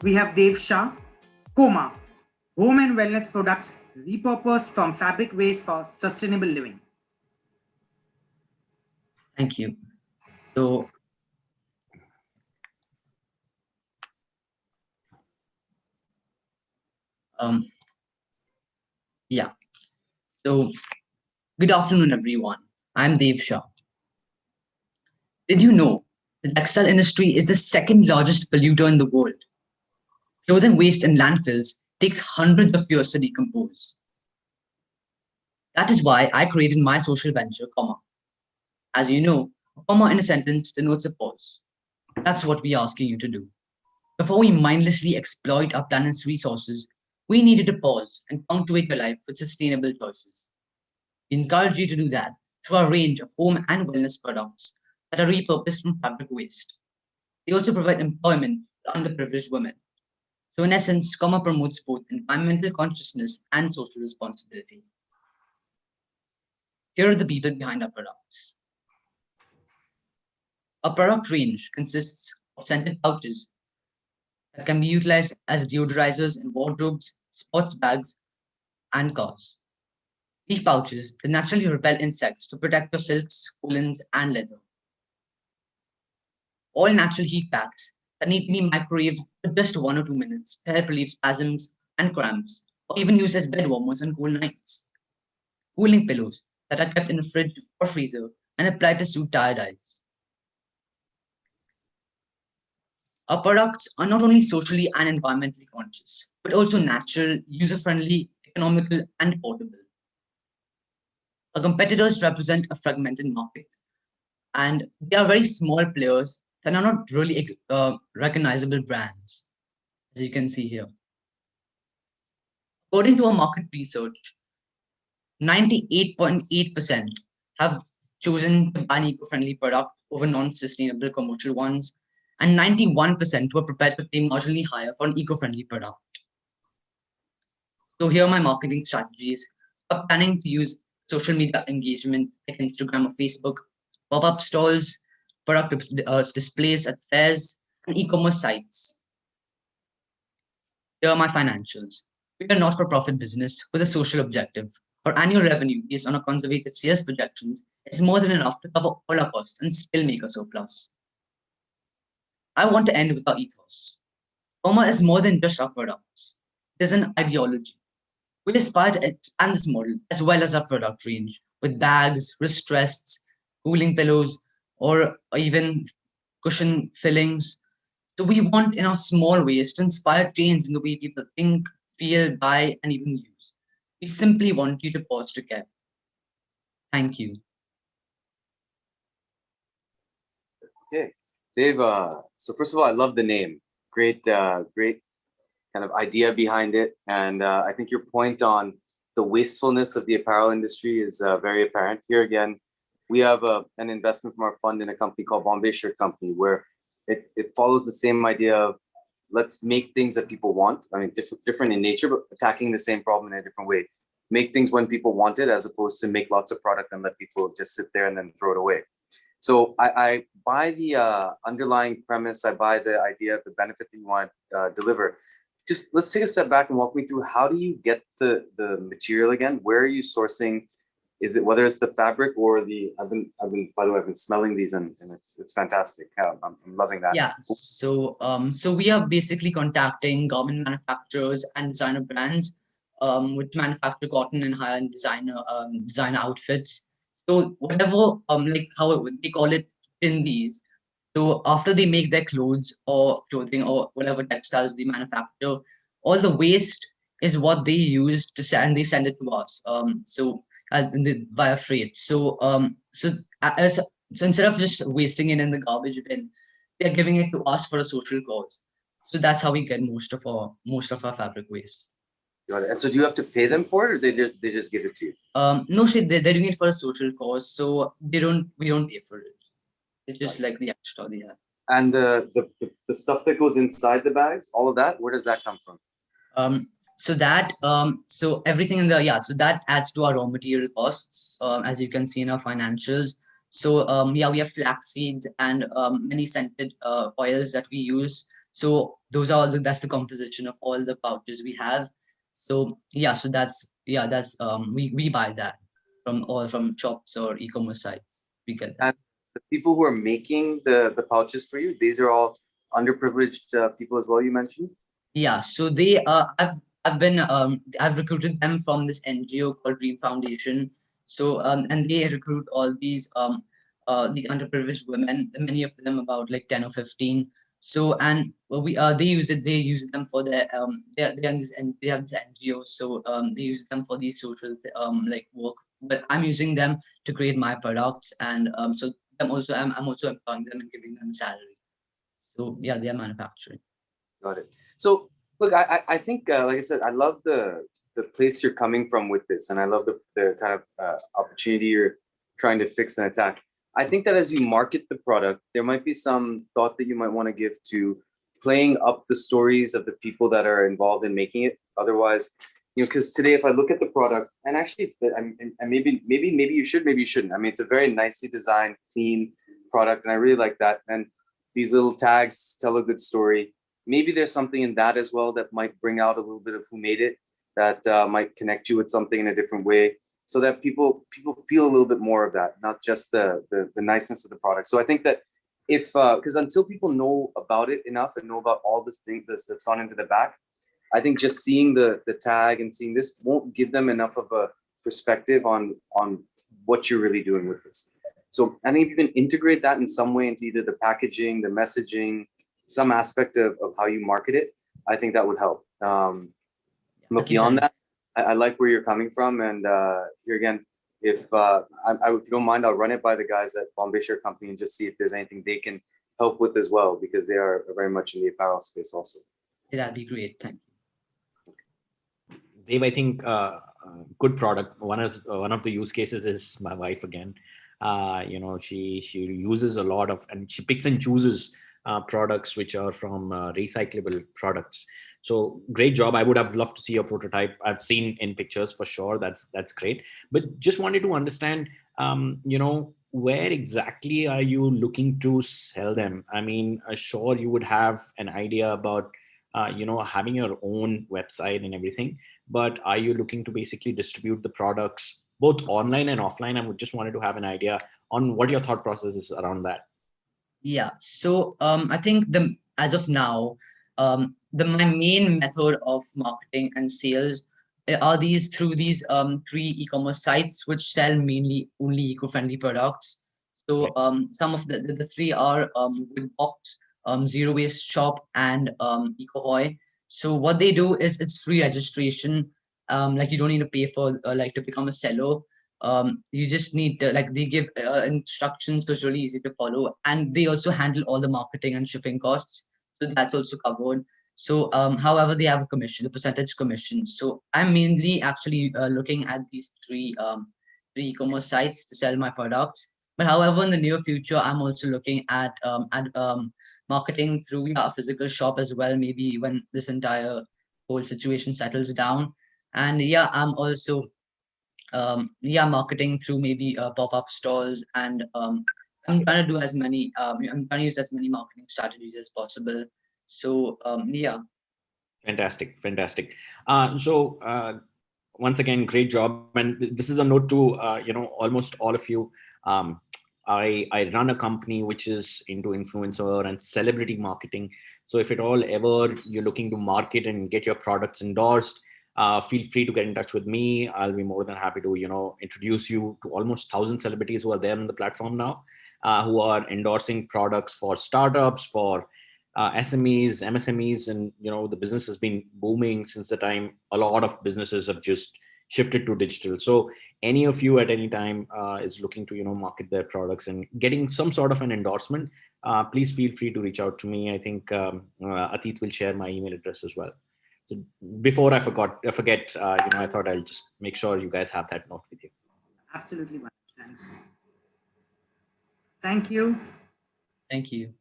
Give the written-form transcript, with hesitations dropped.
We have Dev Shah, Komma, home and wellness products repurposed from fabric waste for sustainable living. Thank you. So, um, yeah. So, good afternoon, everyone. I'm Dev Shah. Did you know the textile industry is the second largest polluter in the world? Clothing waste in landfills takes hundreds of years to decompose. That is why I created my social venture, Comma. As you know, a comma in a sentence denotes a pause. That's what we're asking you to do. Before we mindlessly exploit our planet's resources, we needed to pause and punctuate your life with sustainable choices. We encourage you to do that through a range of home and wellness products that are repurposed from fabric waste. They also provide employment to underprivileged women. So, in essence, Comma promotes both environmental consciousness and social responsibility. Here are the people behind our products. Our product range consists of scented pouches that can be utilized as deodorizers in wardrobes, sports bags, and cars. These pouches they naturally repel insects to protect your silks, woolens, and leather. All natural heat packs that need to be microwaved for just 1 or 2 minutes to help relieve spasms and cramps, or even used as bed warmers on cold nights. Cooling pillows that are kept in the fridge or freezer and applied to soothe tired eyes. Our products are not only socially and environmentally conscious, but also natural, user-friendly, economical, and portable. Our competitors represent a fragmented market, and they are very small players that are not really recognizable brands, as you can see here. According to our market research, 98.8% have chosen to buy an eco-friendly product over non-sustainable commercial ones, and 91% were prepared to pay marginally higher for an eco-friendly product. So here are my marketing strategies. I'm planning to use social media engagement like Instagram or Facebook, pop-up stalls, product displays at fairs, and e-commerce sites. Here are my financials. We are a not-for-profit business with a social objective. Our annual revenue, based on our conservative sales projections, is more than enough to cover all our costs and still make a surplus. I want to end with our ethos. Comma is more than just our products. It is an ideology. We aspire to expand this model as well as our product range with bags, wrist rests, cooling pillows, or even cushion fillings. So we want in our small ways to inspire change in the way people think, feel, buy, and even use. We simply want you to pause to care. Thank you. Okay, Dave. So first of all, I love the name. Great, great kind of idea behind it, and I think your point on the wastefulness of the apparel industry is very apparent. Here again, we have an investment from our fund in a company called Bombay Shirt Company, where it follows the same idea of let's make things that people want. I mean, different in nature, but attacking the same problem in a different way. Make things when people want it, as opposed to make lots of product and let people just sit there and then throw it away. So I buy the underlying premise. I buy the idea of the benefit that you want to deliver. Just let's take a step back and walk me through how do you get the material again? Where are you sourcing? Is it whether it's the fabric or the? I've been by the way I've been smelling these and it's fantastic. I'm loving that. Yeah. So we are basically contacting garment manufacturers and designer brands, which manufacture cotton and high-end designer outfits. So whatever like how they call it indies. So after they make their clothes or clothing or whatever textiles they manufacture, all the waste is what they use to send. They send it to us. Via freight. So instead of just wasting it in the garbage bin, they're giving it to us for a social cause. So that's how we get most of our fabric waste. Got it. And so do you have to pay them for it, or they just give it to you? No, shit, they're doing it for a social cause, so we don't pay for it. It's just like the extra they have. And the stuff that goes inside the bags, all of that, where does that come from? So everything in so that adds to our raw material costs, as you can see in our financials. So we have flax seeds and many scented oils that we use So that's the composition of all the pouches we have. So yeah, we buy that from shops or e-commerce sites. We get that. And the people who are making the pouches for you, these are all underprivileged people as well, you mentioned? Yeah, so I've recruited them from this NGO called Dream Foundation. So and they recruit all these underprivileged women, many of them about like 10 or 15. So and they use them for their they have this NGO, so they use them for these social like work. But I'm using them to create my products, and so I'm also employing them and giving them salary. So yeah, they are manufacturing. Got it. So look, I think, like I said, I love the place you're coming from with this, and I love the kind of opportunity you're trying to fix and attack. I think that as you market the product, there might be some thought that you might want to give to playing up the stories of the people that are involved in making it. Otherwise, because today, if I look at the product, and actually, and maybe you should, maybe you shouldn't. I mean, it's a very nicely designed, clean product, and I really like that. And these little tags tell a good story. Maybe there's something in that as well that might bring out a little bit of who made it, that might connect you with something in a different way, so that people feel a little bit more of that, not just the niceness of the product. So I think that if because until people know about it enough and know about all this thing that's gone into the back, I think just seeing the tag and seeing this won't give them enough of a perspective on what you're really doing with this. So I think if you can integrate that in some way into either the packaging, the messaging, some aspect of how you market it, I think that would help. But beyond that, I like where you're coming from. And here again, if if you don't mind, I'll run it by the guys at Bombay Share Company and just see if there's anything they can help with as well, because they are very much in the apparel space also. Yeah, that'd be great. Thank you. Dave, I think good product. One of the use cases is my wife again. She uses a lot of, and she picks and chooses products which are from recyclable products. So great job. I would have loved to see your prototype. I've seen in pictures for sure. That's great. But just wanted to understand, where exactly are you looking to sell them? I mean, sure, you would have an idea about, having your own website and everything, but are you looking to basically distribute the products both online and offline? I would just wanted to have an idea on what your thought process is around that. Yeah, so I think as of now, my main method of marketing and sales are through these three e-commerce sites which sell mainly only eco-friendly products. So some of the three are Woodbox, Zero Waste Shop, and EcoHoy. So what they do is it's free registration. Like you don't need to pay for like to become a seller. You just need to, like, they give instructions, so it's really easy to follow, and they also handle all the marketing and shipping costs, so that's also covered. So however, they have a commission, the percentage commission. So I'm mainly actually looking at these three e-commerce sites to sell my products. But however, in the near future, I'm also looking at marketing through a physical shop as well, maybe when this entire whole situation settles down. And yeah, I'm also marketing through maybe pop-up stores, and I'm trying to do I'm trying to use as many marketing strategies as possible. So yeah. Fantastic. Once again, great job. And this is a note to almost all of you. I run a company which is into influencer and celebrity marketing. So if at all ever you're looking to market and get your products endorsed, feel free to get in touch with me. I'll be more than happy to introduce you to almost 1,000 celebrities who are there on the platform now, who are endorsing products for startups, for SMEs, MSMEs, and the business has been booming since the time a lot of businesses have just shifted to digital. So any of you at any time is looking to market their products and getting some sort of an endorsement, please feel free to reach out to me. I think Atit will share my email address as well. So before I forget, I thought I'll just make sure you guys have that note with you. Absolutely. Thanks. Thank you. Thank you.